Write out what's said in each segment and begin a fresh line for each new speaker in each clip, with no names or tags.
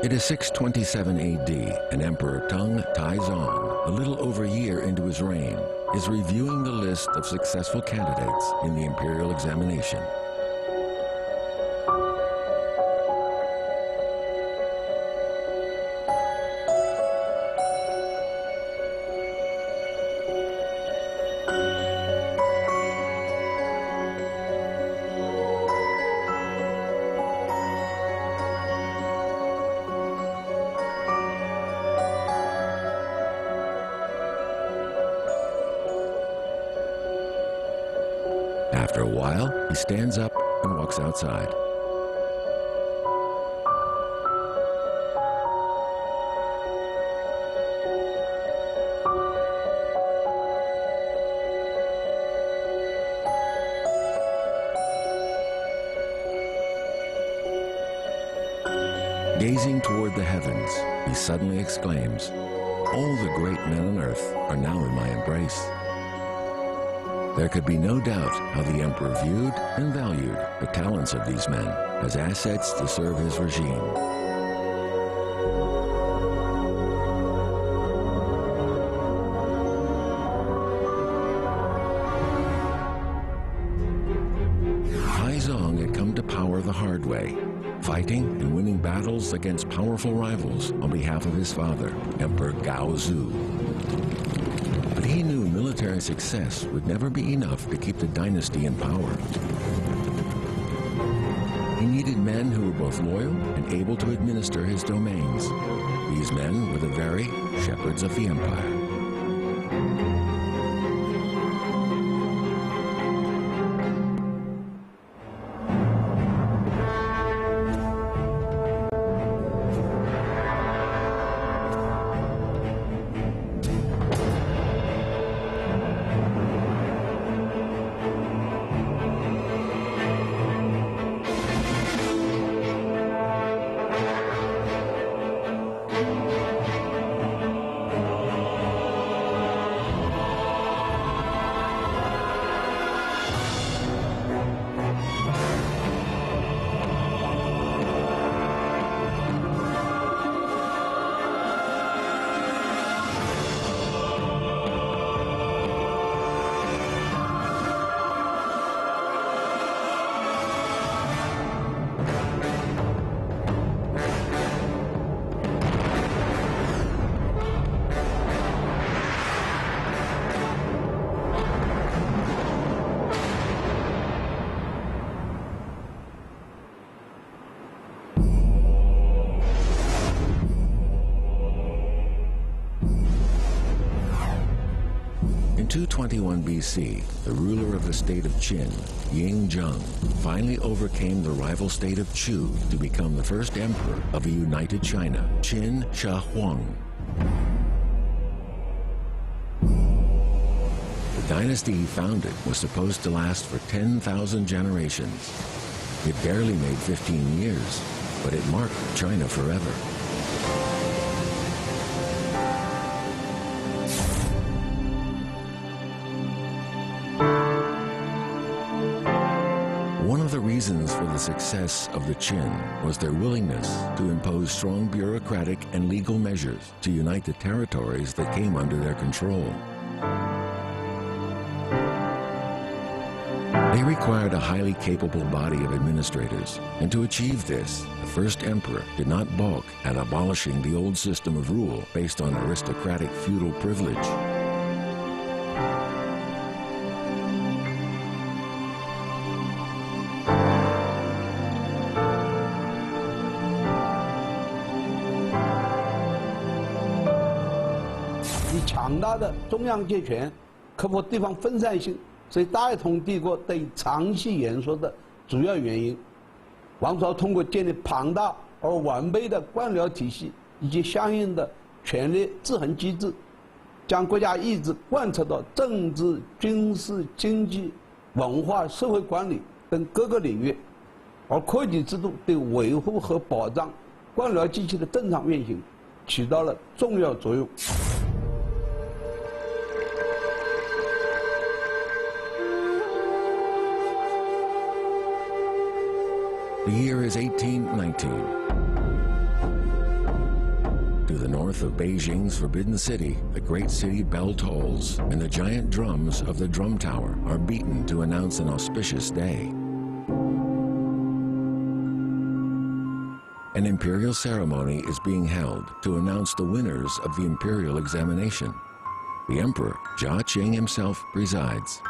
It is 627 AD, and Emperor Tang Taizong, a little over a year into his reign, is reviewing the list of successful candidates in the imperial examination. After a while, he stands up and walks outside. Gazing toward the heavens, he suddenly exclaims, "All the great men on earth are now in my embrace." There could be no doubt how the emperor viewed and valued the talents of these men as assets to serve his regime. Taizong had come to power the hard way, fighting and winning battles against powerful rivals on behalf of his father, Emperor Gaozu. But he knew military success would never be enough to keep the dynasty in power. He needed men who were both loyal and able to administer his domains. These men were the very shepherds of the empire. In 221 BC, the ruler of the state of Qin, Ying Zheng, finally overcame the rival state of Chu to become the first emperor of a united China, Qin Shi Huang. The dynasty he founded was supposed to last for 10,000 generations. It barely made 15 years, but it marked China forever. One of the reasons for the success of the Qin was their willingness to impose strong bureaucratic and legal measures to unite the territories that came under their control. They required a highly capable body of administrators, and to achieve this, the first emperor did not balk at abolishing the old system of rule based on aristocratic feudal privilege.
以强大的中央集权克服地方分散性，是大同帝国得以长期延续的主要原因。王朝通过建立庞大而完备的官僚体系以及相应的权力制衡机制，将国家意志贯彻到政治、军事、经济、文化、社会管理等各个领域，而科举制度对维护和保障官僚机器的正常运行起到了重要作用。
The year is 1819. the north of Beijing's Forbidden City, the great city bell tolls, and the giant drums of the drum tower are beaten to announce an auspicious day. An imperial ceremony is being held to announce the winners of the imperial examination. The emperor, Jia Qing himself, presides.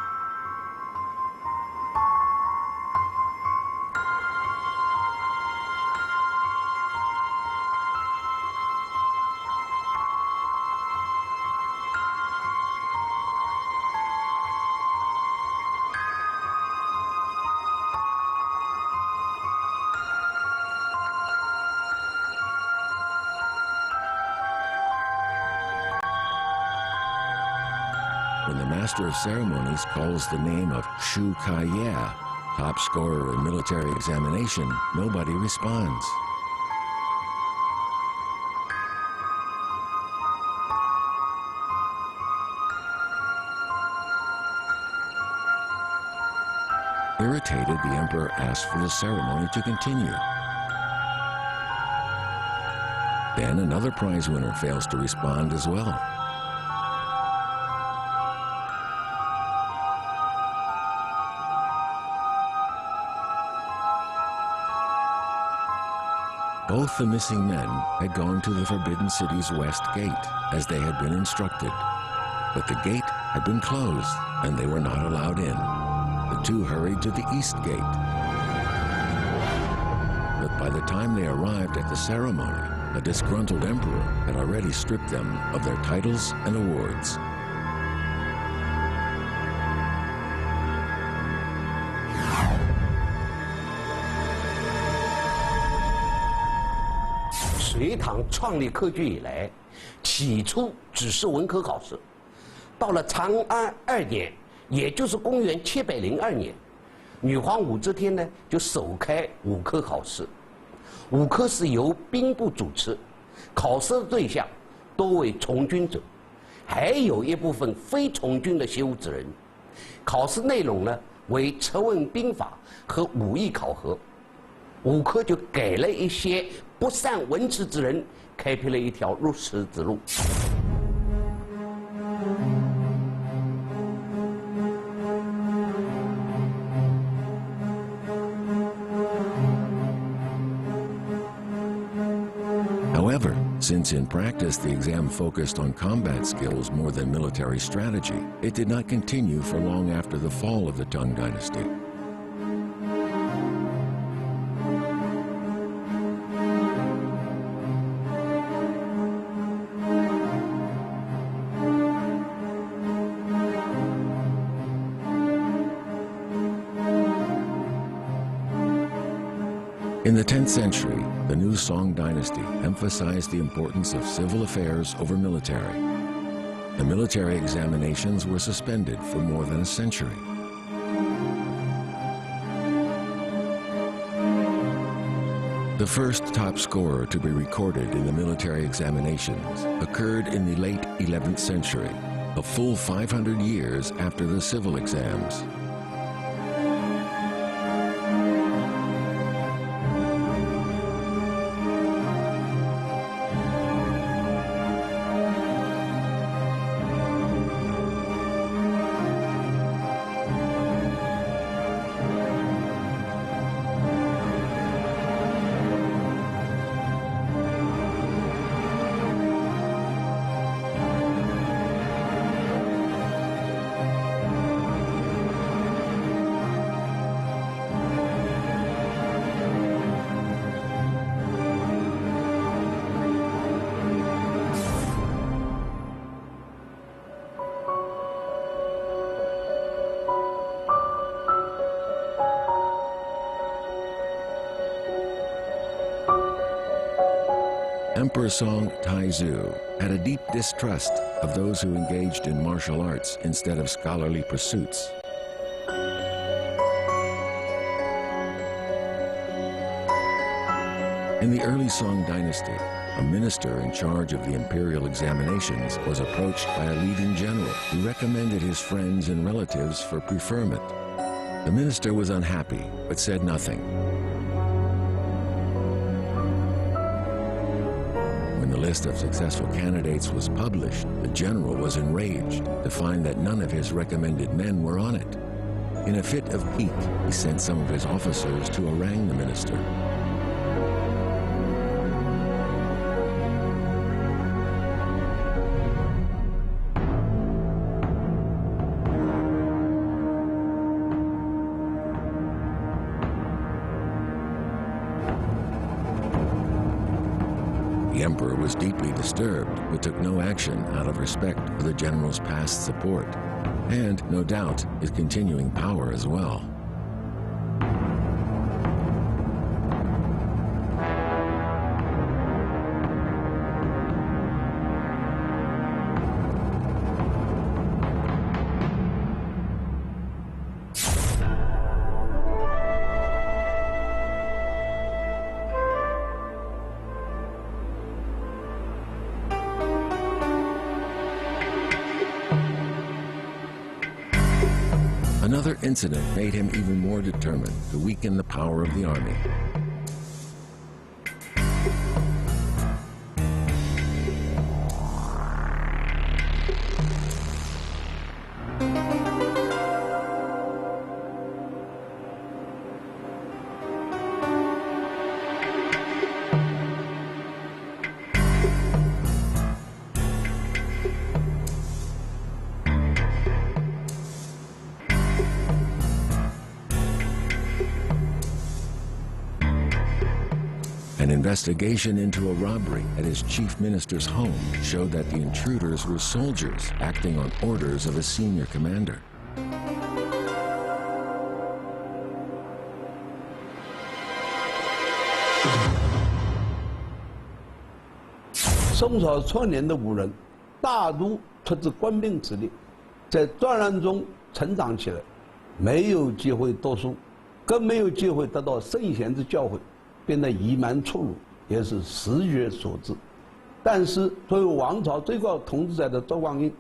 When the master of ceremonies calls the name of Shu Kaiye, top scorer in military examination, nobody responds. Irritated, the emperor asks for the ceremony to continue. Then another prize winner fails to respond as well. Both the missing men had gone to the Forbidden City's west gate, as they had been instructed. But the gate had been closed, and they were not allowed in. The two hurried to the east gate. But by the time they arrived at the ceremony, a disgruntled emperor had already stripped them of their titles and awards.
隋唐创立科举以来，起初只是文科考试，到了长安2年，也就是公元702年，女皇武则天呢就首开武科考试。武科是由兵部主持，考试的对象多为从军者，还有一部分非从军的习武之人。考试内容呢为测问兵法和武艺考核。武科就给了一些不善文辞之人开辟了一条入仕之路。
However, since in practice the exam focused on combat skills more than military strategy, it did not continue for long after the fall of the Tang Dynasty. In the 10th century, the new Song dynasty emphasized the importance of civil affairs over military. The military examinations were suspended for more than a century. The first top scorer to be recorded in the military examinations occurred in the late 11th century, a full 500 years after the civil exams. Emperor Song Taizu had a deep distrust of those who engaged in martial arts instead of scholarly pursuits. In the early Song dynasty, a minister in charge of the imperial examinations was approached by a leading general who recommended his friends and relatives for preferment. The minister was unhappy, but said nothing. When the list of successful candidates was published, the general was enraged to find that none of his recommended men were on it. In a fit of pique, he sent some of his officers to harangue the minister. The emperor was deeply disturbed, but took no action out of respect for the general's past support, and, no doubt, his continuing power as well. Another incident made him even more determined to weaken the power of the army. An investigation into a robbery at his chief minister's home showed that the intruders were soldiers acting on orders of a senior commander.
宋朝初年的武人，大都出自官兵子弟，在战乱中成长起来，没有机会读书，更没有机会得到圣贤之教诲，变得夷蛮粗鲁，也是时局所致。但是，作为王朝最高统治者的周光胤，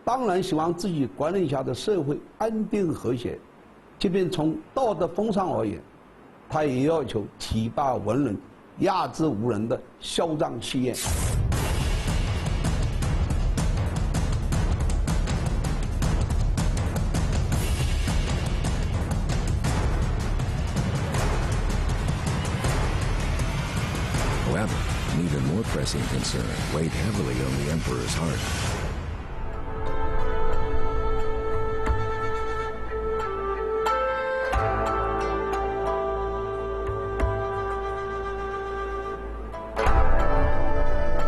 当然希望自己管理下的社会安定和谐，即便从道德风尚而言，他也要求提拔文人，压制武人的嚣张气焰。
However, an even more pressing concern weighed heavily on the emperor's heart.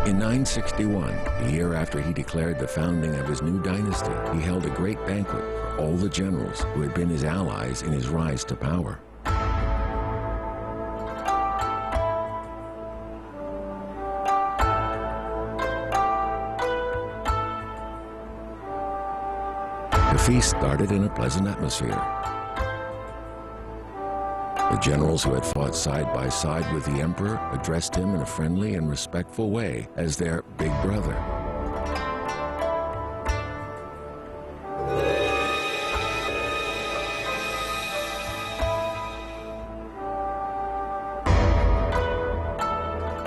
In 961, the year after he declared the founding of his new dynasty, he held a great banquet for all the generals who had been his allies in his rise to power. The feast started in a pleasant atmosphere. The generals who had fought side by side with the emperor addressed him in a friendly and respectful way as their big brother.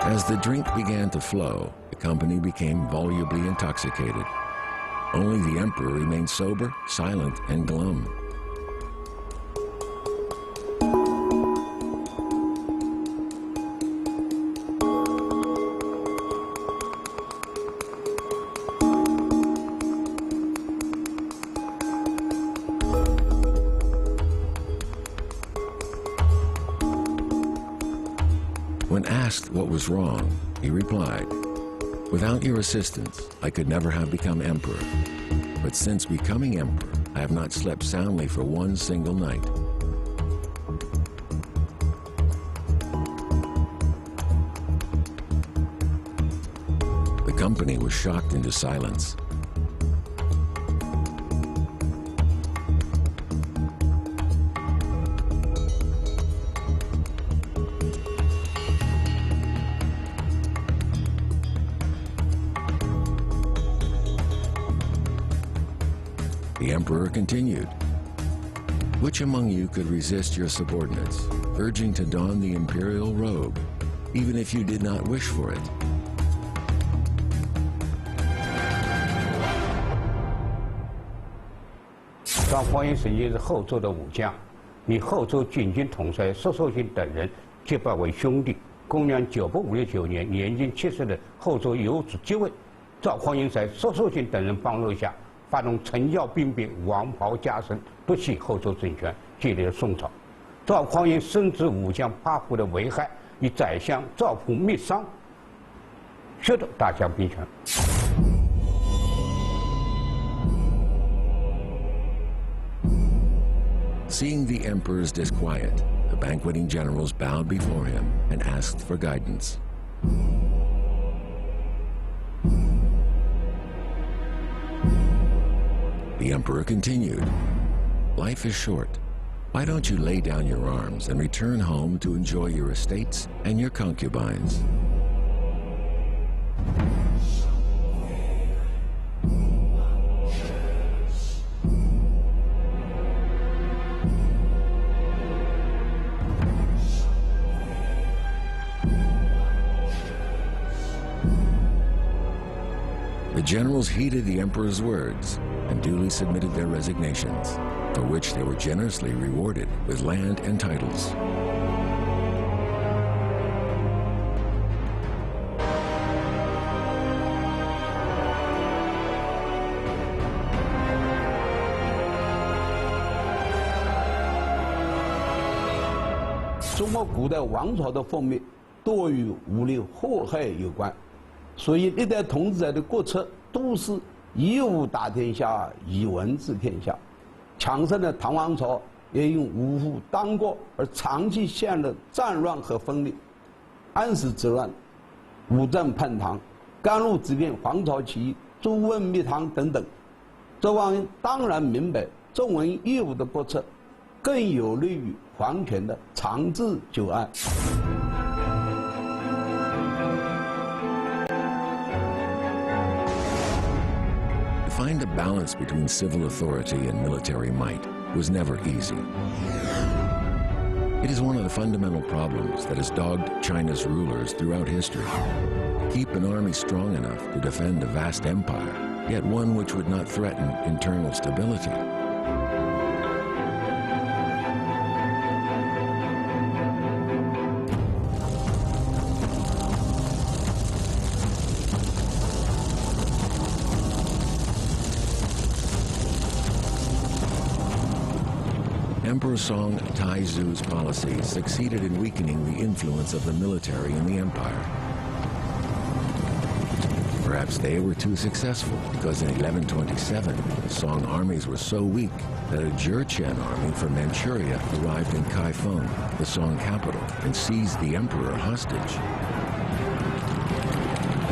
As the drink began to flow, the company became volubly intoxicated. Only the emperor remained sober, silent, and glum. When asked what was wrong, he replied, "Without your assistance, I could never have become emperor. But since becoming emperor, I have not slept soundly for one single night." The company was shocked into silence. The emperor continued, "Which among you could resist your subordinates, urging to don the imperial robe, even if you did not wish for it?"
赵匡胤曾经是后周的武将，与后周军军统帅石守信等人结拜为兄弟。公元959年，年近70的后周有子继位，赵匡胤在石守信等人帮助下，发动陈教兵变，王袍加身，夺取后周政权，建立了宋朝。赵匡胤深知武将跋扈的危害，与宰相赵普密商，削夺大将兵权。
Seeing the emperor's disquiet, the banqueting generals bowed before him and asked for guidance. The emperor continued, "Life is short. Why don't you lay down your arms and return home to enjoy your estates and your concubines?" The generals heeded the emperor's words and duly submitted their resignations, for which they were generously rewarded with land and titles.
"中国古代王朝的覆灭多与武力祸害有关，所以历代统治者的国策都是以武打天下，以文治天下。强盛的唐王朝也因五虎当国而长期陷入战乱和分裂。安史之乱、五镇叛唐、甘露之变、黄巢起义、朱温灭唐等等，周王英当然明白重文抑武的国策更有利于皇权的长治久安。
To find a balance between civil authority and military might was never easy. It is one of the fundamental problems that has dogged China's rulers throughout history. Keep an army strong enough to defend a vast empire, yet one which would not threaten internal stability. Emperor Song Taizu's policies succeeded in weakening the influence of the military in the empire. Perhaps they were too successful, because in 1127, the Song armies were so weak that a Jurchen army from Manchuria arrived in Kaifeng, the Song capital, and seized the emperor hostage.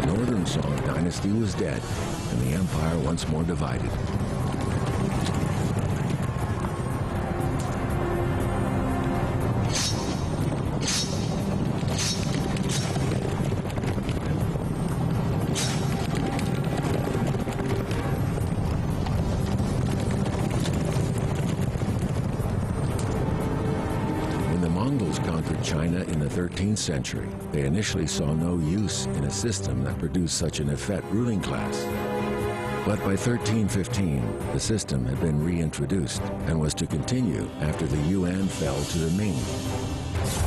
The northern Song dynasty was dead, and the empire once more divided. China in the 13th century, they initially saw no use in a system that produced such an effete ruling class. But by 1315, the system had been reintroduced and was to continue after the Yuan fell to the Ming.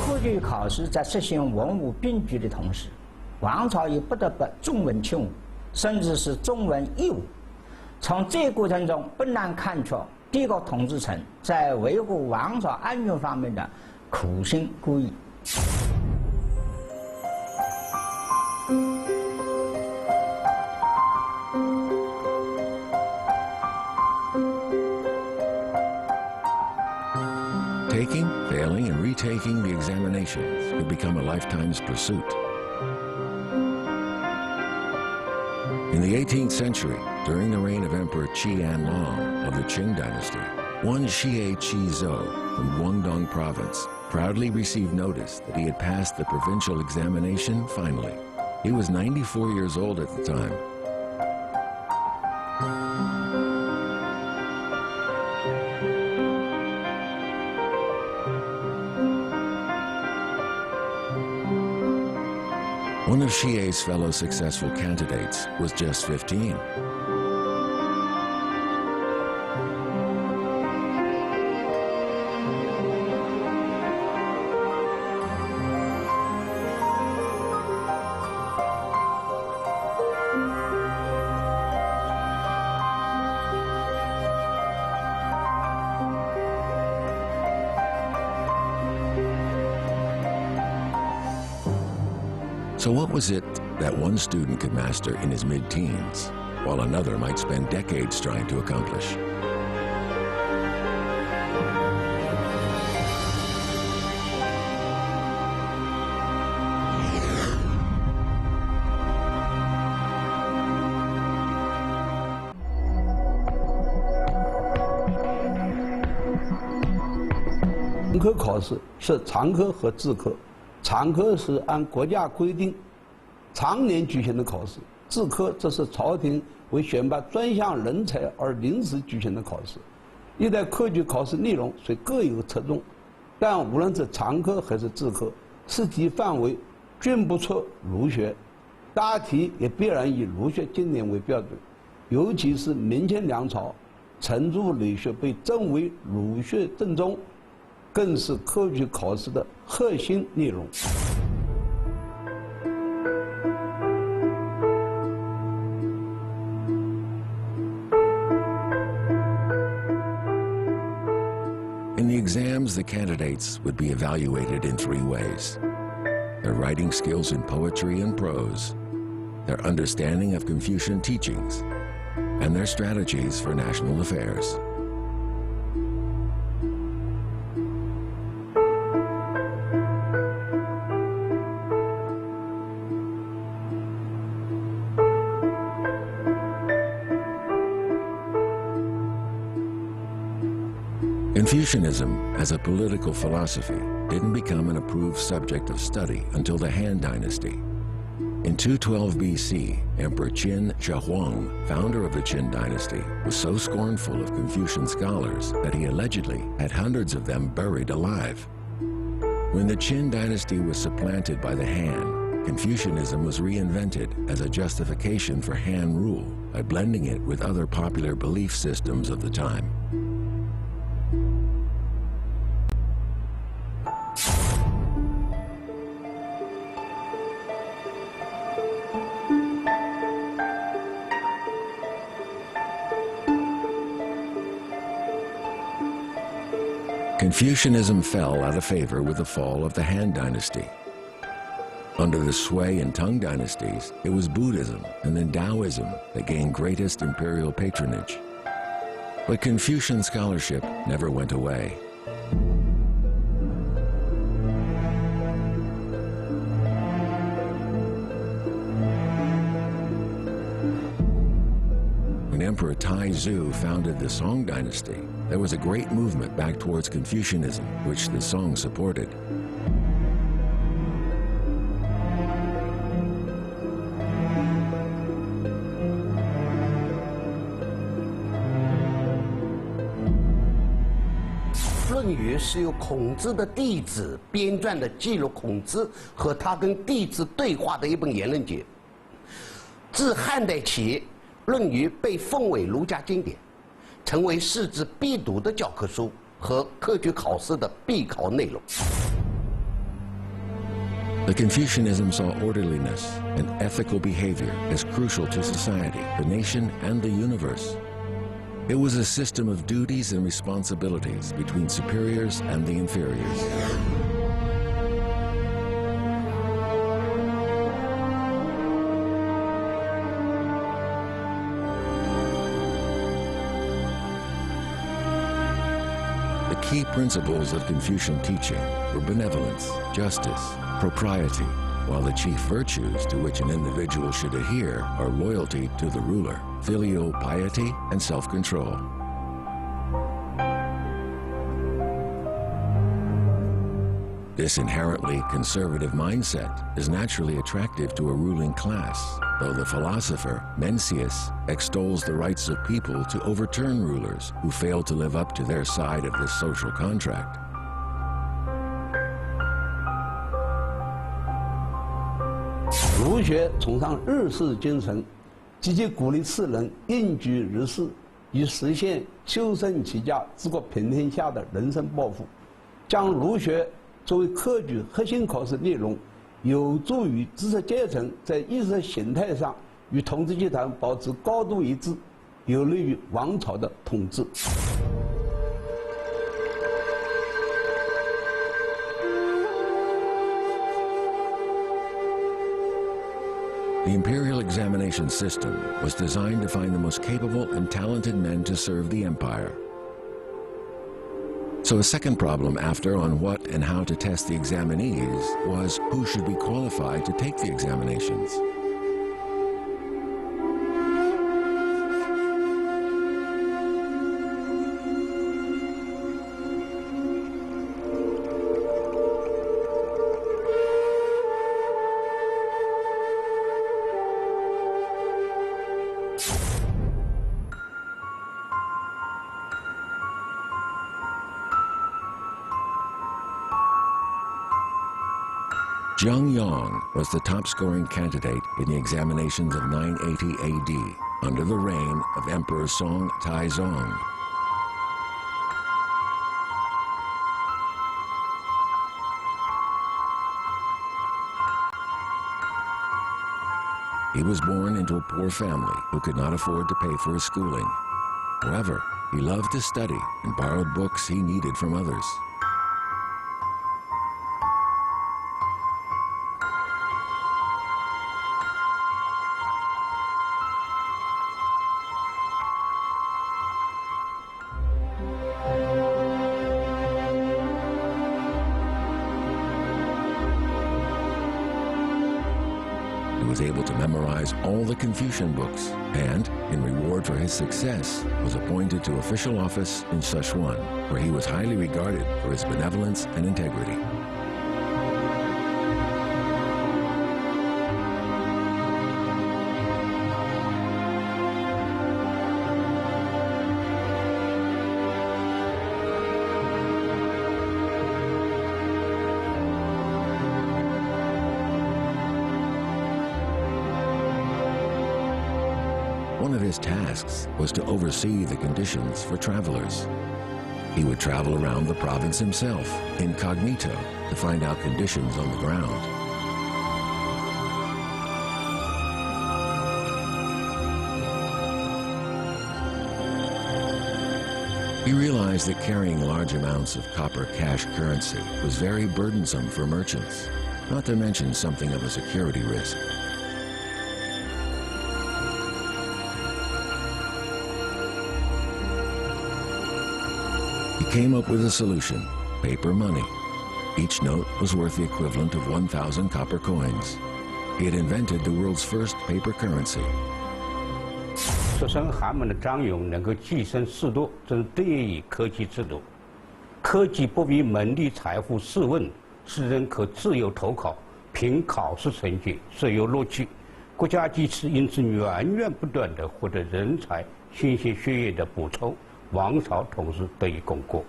科举考试在实行文武并举的同时，王朝也不得不重文轻武，甚至是重文抑武。从这个过程中，不难看出帝国统治层在维护王朝安全方面的苦心孤诣。
Taking, failing, and retaking the examinations would become a lifetime's pursuit. In the 18th century, during the reign of Emperor Qian Long of the Qing dynasty, one Xie Qizhou from Guangdong province proudly received notice that he had passed the provincial examination finally. He was 94 years old at the time. One of Xie's fellow successful candidates was just 15. So what was it that one student could master in his mid-teens, while another might spend decades trying to accomplish?
本科考试是常科和自科，常科是按国家规定常年举行的考试，自科这是朝廷为选拔专项人才而临时举行的考试。历代科举考试内容虽各有侧重，但无论是常科还是自科，试题范围均不出儒学，答题也必然以儒学经典为标准。尤其是明清两朝，程朱理学被证为儒学正宗，更是科举考试的核心内容。
In the exams, the candidates would be evaluated in 3 ways: their writing skills in poetry and prose, their understanding of Confucian teachings, and their strategies for national affairs. Confucianism, as a political philosophy, didn't become an approved subject of study until the Han Dynasty. In 212 BC, Emperor Qin Shi Huang, founder of the Qin dynasty, was so scornful of Confucian scholars that he allegedly had hundreds of them buried alive. When the Qin dynasty was supplanted by the Han, Confucianism was reinvented as a justification for Han rule by blending it with other popular belief systems of the time. Confucianism fell out of favor with the fall of the Han Dynasty. Under the Sui and Tang dynasties, it was Buddhism and then Taoism that gained greatest imperial patronage. But Confucian scholarship never went away. When Emperor Taizu founded the Song dynasty, there was a great movement back towards Confucianism, which the Song supported.
《论语》是由孔子的弟子编撰的，记录孔子和他跟弟子对话的一本言论集。自汉代起，《论语》被奉为儒家经典，成为士子必读的教科书和科举考试的必考内容。
The Confucianism saw orderliness and ethical behavior as crucial to society, the nation, and the universe. It was a system of duties and responsibilities between superiors and the inferiors. The key principles of Confucian teaching were benevolence, justice, propriety, while the chief virtues to which an individual should adhere are loyalty to the ruler, filial piety, and self-control. This inherently conservative mindset is naturally attractive to a ruling class, though the philosopher Mencius extols the rights of people to overturn rulers who fail to live up to their side of the social contract.
儒学崇尚日事精神，积极鼓励世人应举日事，以实现修身齐家、治国平天下的人生抱负。将儒学作为科举核心考试内容，有助于知识阶层在意识形态上与统治集团保持高度一致，有利于王朝的统治。
The imperial examination system was designed to find the most capable and talented men to serve the empire. So a second problem after on what and how to test the examinees was who should be qualified to take the examinations. Zhang Yang was the top-scoring candidate in the examinations of 980 AD under the reign of Emperor Song Taizong. He was born into a poor family who could not afford to pay for his schooling. However, he loved to study and borrowed books he needed from others. He was able to memorize all the Confucian books and, in reward for his success, was appointed to official office in Sichuan, where he was highly regarded for his benevolence and integrity. One of his tasks was to oversee the conditions for travelers. He would travel around the province himself, incognito, to find out conditions on the ground. He realized that carrying large amounts of copper cash currency was very burdensome for merchants, not to mention something of a security risk. He came up with a solution: paper money. Each note was worth the equivalent of 1,000 copper coins. He had invented the world's first paper currency.
出身寒门的张勇能够跻身士多，正是得益于科举制度。科举不为门第财富试问，使人可自由投考，凭考试成绩自由录取。国家机器因此源源不断地获得人才、新鲜血液的补充，王朝同时得以巩固。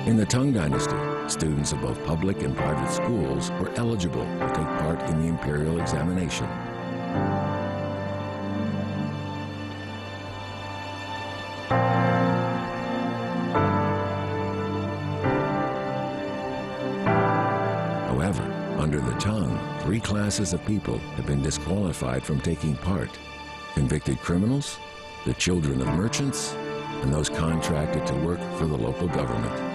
In the Tang Dynasty, students of both public and private schools were eligible to take part in the imperial examination. However, under the Tang, 3 classes of people have been disqualified from taking part: convicted criminals, the children of merchants, and those contracted to work for the local government.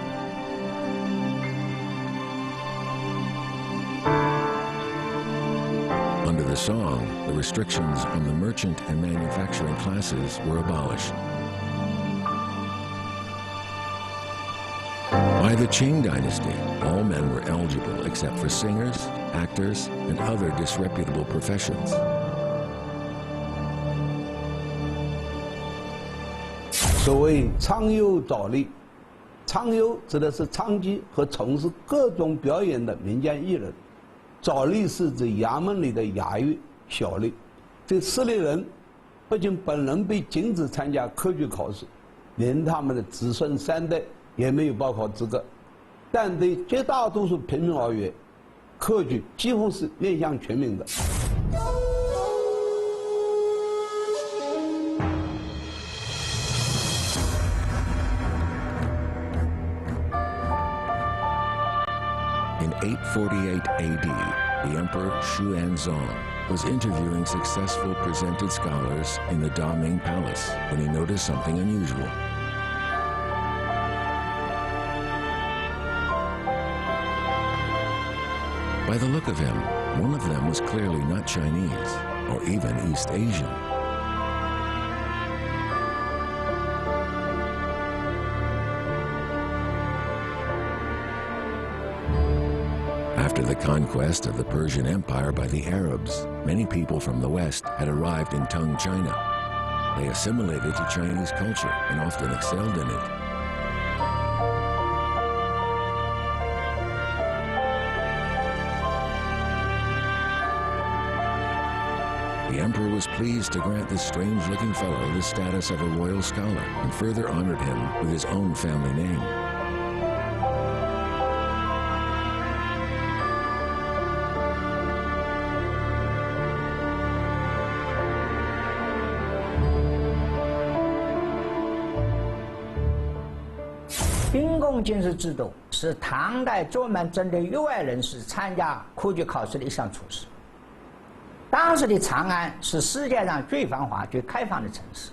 Under the Song, the restrictions on the merchant and manufacturing classes were abolished. By the Qing dynasty, all men were eligible except for singers, actors, and other disreputable professions.
所谓昌优早历，昌优指的是昌吉和从事各种表演的民间艺人，早历是指衙门里的衙役、小吏。这4类人不仅本人被禁止参加科举考试，连他们的子孙3代也没有报考资格。但对绝大多数平民而言，科举几乎是面向全民的。
In 848 AD, the Emperor Xuanzong was interviewing successful presented scholars in the Daming Palace when he noticed something unusual. By the look of him, one of them was clearly not Chinese or even East Asian. After the conquest of the Persian Empire by the Arabs, many people from the West had arrived in Tung, China. They assimilated to Chinese culture and often excelled in it. The emperor was pleased to grant this strange-looking fellow the status of a royal scholar and further honored him with his own family name.
宾贡进士制度是唐代专门针对域外人士参加科举考试的一项措施。当时的长安是世界上最繁华、最开放的城市，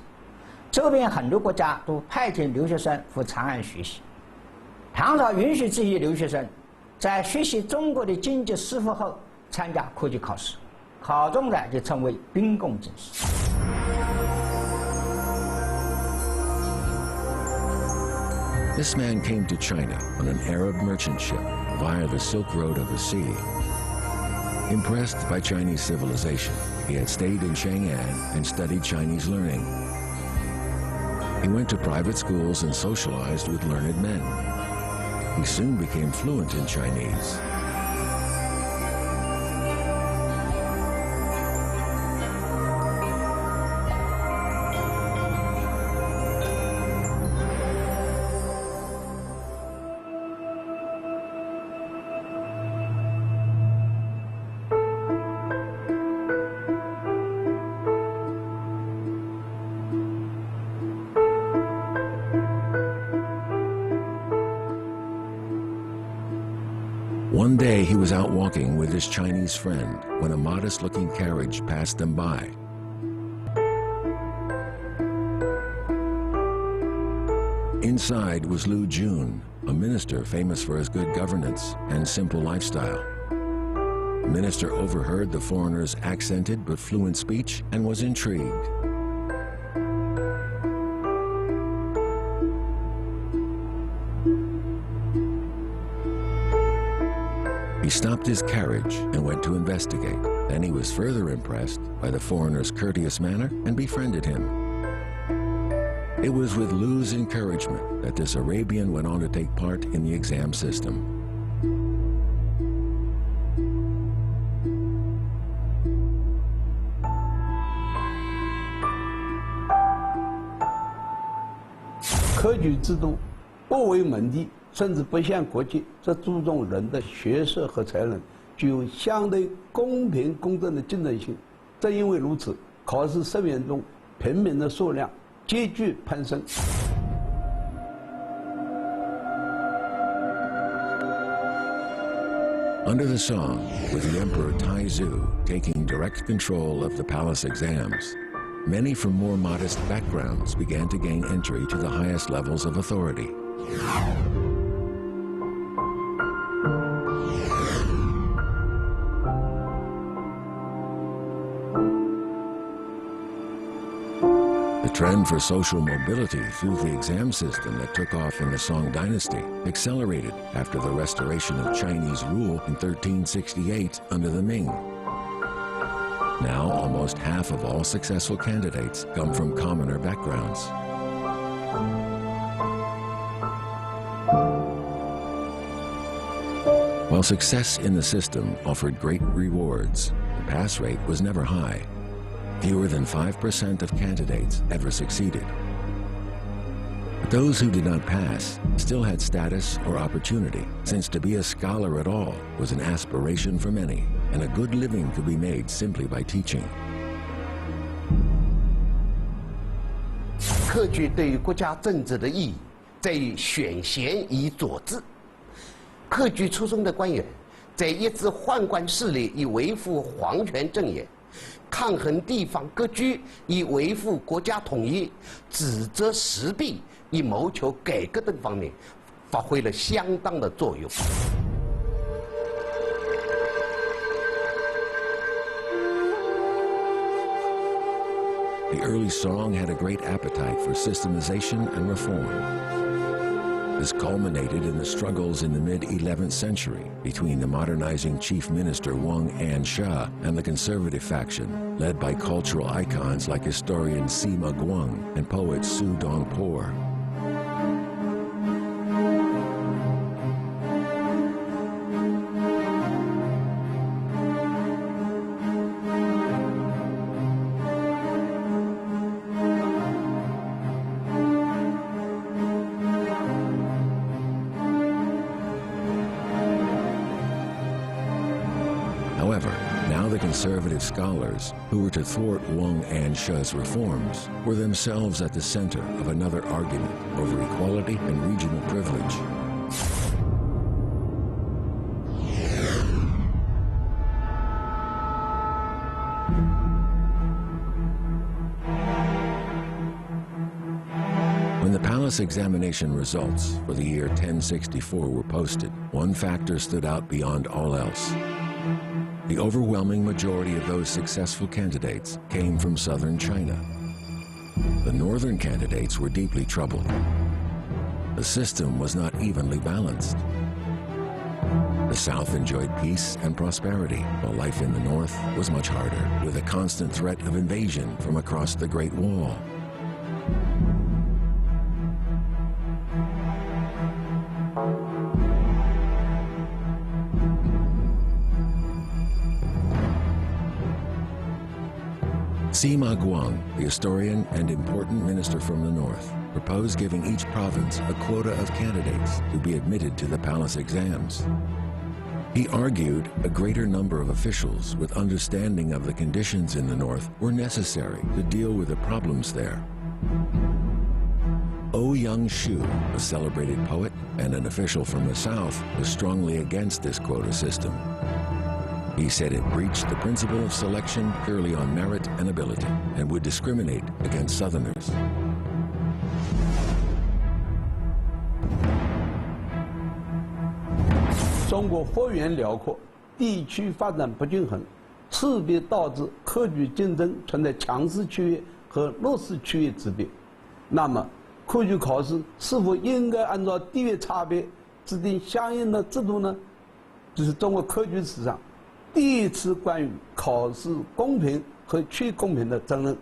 周边很多国家都派遣留学生赴长安学习。唐朝允许这些留学生在学习中国的经济师范后参加科举考试，考中的就称为宾贡进士。
This man came to China on an Arab merchant ship via the Silk Road of the sea. Impressed by Chinese civilization, he had stayed in Chang'an and studied Chinese learning. He went to private schools and socialized with learned men. He soon became fluent in Chinese. One day he was out walking with his Chinese friend when a modest-looking carriage passed them by. Inside was Lu Jun, a minister famous for his good governance and simple lifestyle. The minister overheard the foreigner's accented but fluent speech and was intrigued. He stopped his carriage and went to investigate. Then he was further impressed by the foreigner's courteous manner and befriended him. It was with Lu's encouragement that this Arabian went on to take part in the exam system.
《科举制度不为门第，甚至不像国际，这注重人的学识和才能，具有相对公平公正的竞争性。正因为如此，考试生源中平民的数量急剧攀升。
Under the Song, with the Emperor Taizu taking direct control of the palace exams, many from more modest backgrounds began to gain entry to the highest levels of authority. The trend for social mobility through the exam system that took off in the Song dynasty accelerated after the restoration of Chinese rule in 1368 under the Ming. Now, almost half of all successful candidates come from commoner backgrounds. While success in the system offered great rewards, the pass rate was never high. Fewer than 5% of candidates ever succeeded. But those who did not pass still had status or opportunity, since to be a scholar at all was an aspiration for many, and a good living could be made simply by teaching.
科举对于国家政治的意义在于选贤以佐治。科举出身的官员在抑制宦官势力以维护皇权正业，抗衡地方割据以维护国家统一，指责时弊以谋求改革等方面发挥了相当的作用。
the early Song had a great appetite for systemization and reform. This culminated in the struggles in the mid-11th century between the modernizing chief minister Wang Ansha and the conservative faction, led by cultural icons like historian Sima Guang and poet Su Dongpo. However, now the conservative scholars who were to thwart Wang Ansha's reforms were themselves at the center of another argument over equality and regional privilege. When the palace examination results for the year 1064 were posted, one factor stood out beyond all else. The overwhelming majority of those successful candidates came from southern China. The northern candidates were deeply troubled. The system was not evenly balanced. The South enjoyed peace and prosperity, while life in the North was much harder, with a constant threat of invasion from across the Great Wall. Sima Guang, the historian and important minister from the north, proposed giving each province a quota of candidates to be admitted to the palace exams. He argued a greater number of officials with understanding of the conditions in the north were necessary to deal with the problems there. Ouyang Shu, a celebrated poet and an official from the south, was strongly against this quota system. He said it breached the principle of selection purely on merit and ability and would discriminate against Southerners.
中国幅员辽阔，地区发展不均衡，势必导致科举竞争存在强势区域和弱势区域之别。那么，科举考试是否应该按照地域差别制定相应的制度呢？这是中国科举史上第一次关于考试公平和去公平的争论。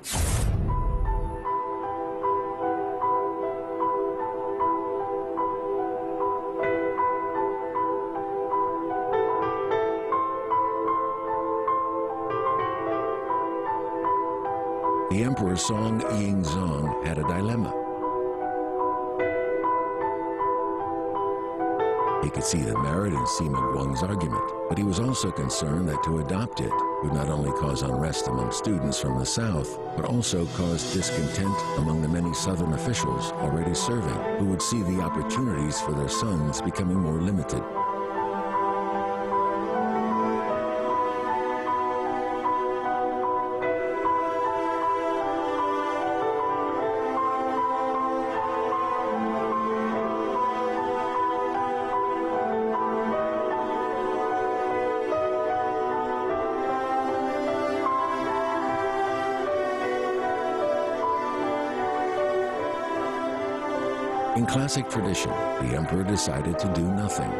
The Emperor Song Yingzong had a dilemma. He could see the merit in Sima Guang's argument, but he was also concerned that to adopt it would not only cause unrest among students from the south, but also cause discontent among the many southern officials already serving, who would see the opportunities for their sons becoming more limited. In classic tradition, the emperor decided to do nothing.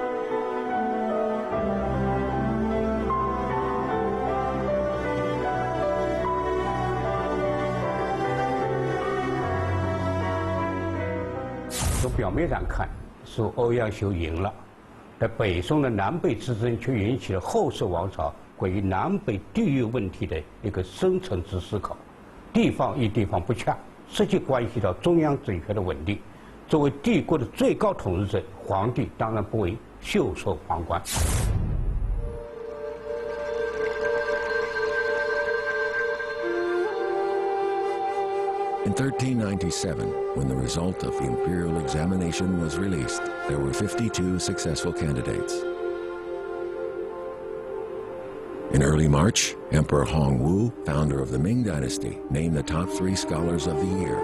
从表面上看，是欧阳修赢了，在北宋的南北之争却引起了后世王朝关于南北地域问题的一个深层次思考。地方与地方不洽，实际关系到中央政权的稳定。作为帝国的最高统治者，皇帝当然不为袖手旁观。
In 1397, when the result of the Imperial examination was released, there were 52 successful candidates. In early March, Emperor Hongwu, founder of the Ming Dynasty, named the top 3 scholars of the year.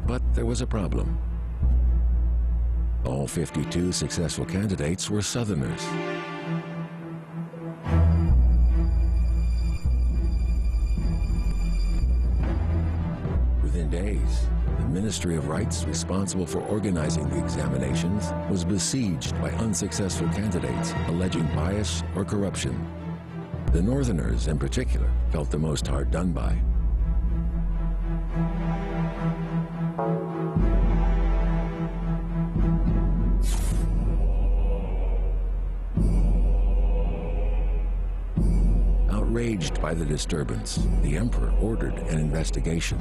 But there was a problem. All 52 successful candidates were Southerners. Within days, the Ministry of Rights responsible for organizing the examinations was besieged by unsuccessful candidates alleging bias or corruption. The Northerners, in particular, felt the most hard done by. Outraged by the disturbance, the emperor ordered an investigation.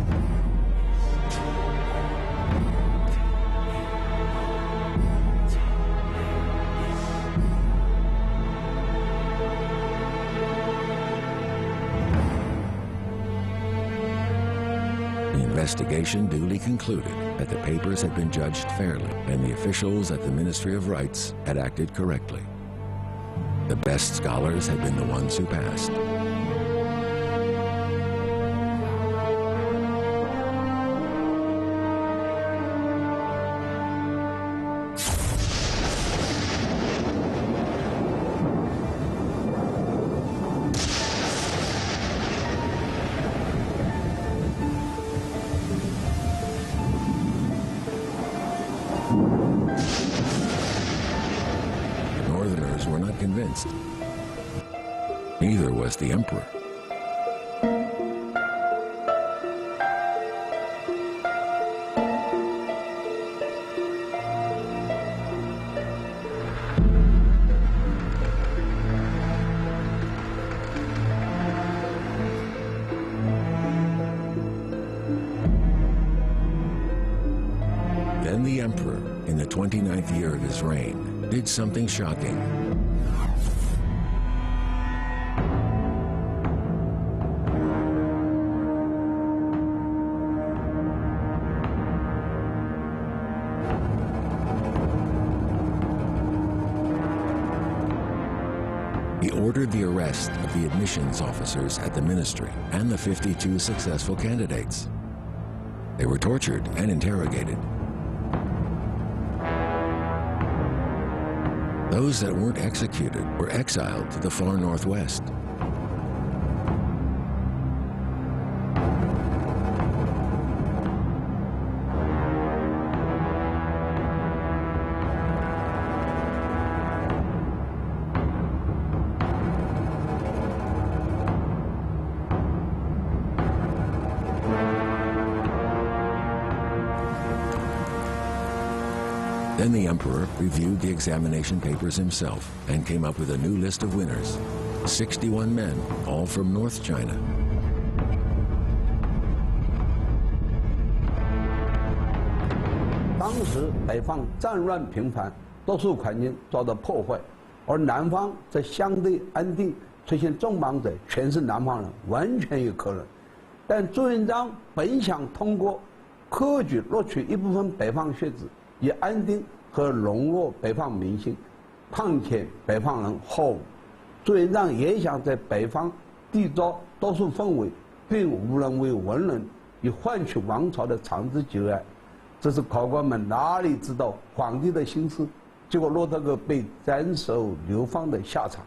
The investigation duly concluded that the papers had been judged fairly and the officials at the Ministry of Rights had acted correctly. The best scholars had been the ones who passed. Were not convinced. Neither was the emperor. Then the emperor, in the 29th year of his reign, did something shocking. He ordered the arrest of the admissions officers at the ministry and the 52 successful candidates. They were tortured and interrogated. Those that weren't executed were exiled to the far northwest. Then the emperor reviewed the examination papers himself and came up with a new list of winners. 61 men, all from North China.
当时北方战乱频繁，多数环境遭到破坏，而南方则相对安定，出现重磅者全是南方人，完全有可能。但朱元璋本想通过科举录取一部分北方学子，以安定和笼络北方民心。况且北方人好武，朱元璋也想在北方缔造多数氛围，并无人为文人，以换取王朝的长治久安。这是考官们哪里知道皇帝的心思，结果落得个被斩首流放的下场。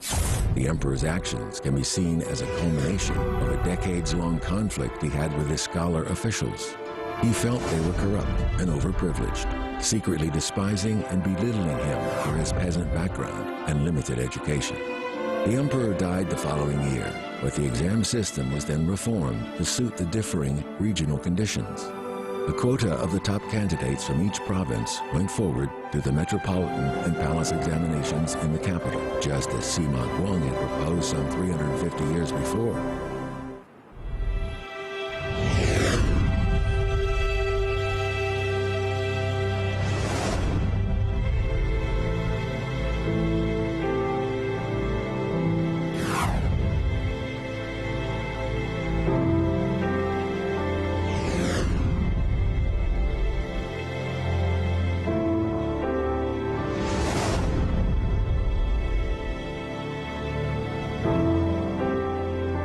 The emperor's actions can be seen as a culmination of a decades-long conflict he had with his scholar officials. He felt they were corrupt and overprivileged, secretly despising and belittling him for his peasant background and limited education. The emperor died the following year, but the exam system was then reformed to suit the differing regional conditions. A quota of the top candidates from each province went forward to the metropolitan and palace examinations in the capital, just as Sima Guang had proposed some 350 years before.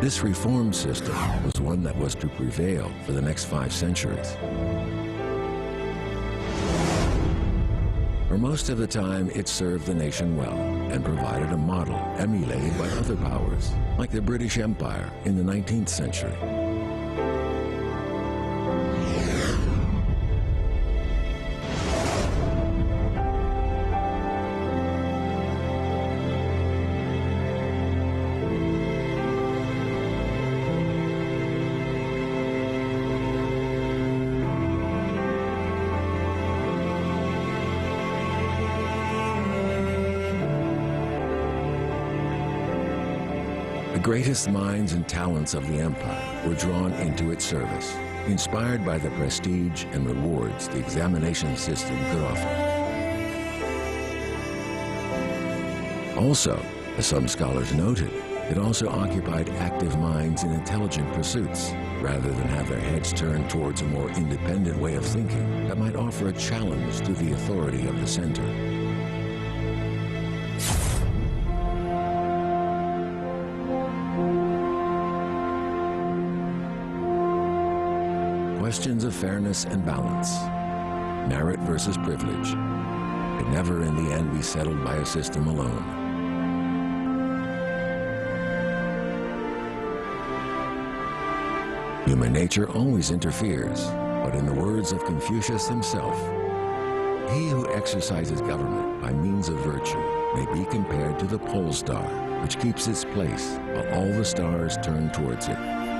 This reform system was one that was to prevail for the next 5 centuries. For most of the time, it served the nation well and provided a model emulated by other powers, like the British Empire in the 19th century. The greatest minds and talents of the empire were drawn into its service, inspired by the prestige and rewards the examination system could offer. Also, as some scholars noted, it also occupied active minds in intelligent pursuits, rather than have their heads turned towards a more independent way of thinking that might offer a challenge to the authority of the center. Questions of fairness and balance, merit versus privilege, could never in the end be settled by a system alone. Human nature always interferes, but in the words of Confucius himself, he who exercises government by means of virtue may be compared to the pole star, which keeps its place while all the stars turn towards it.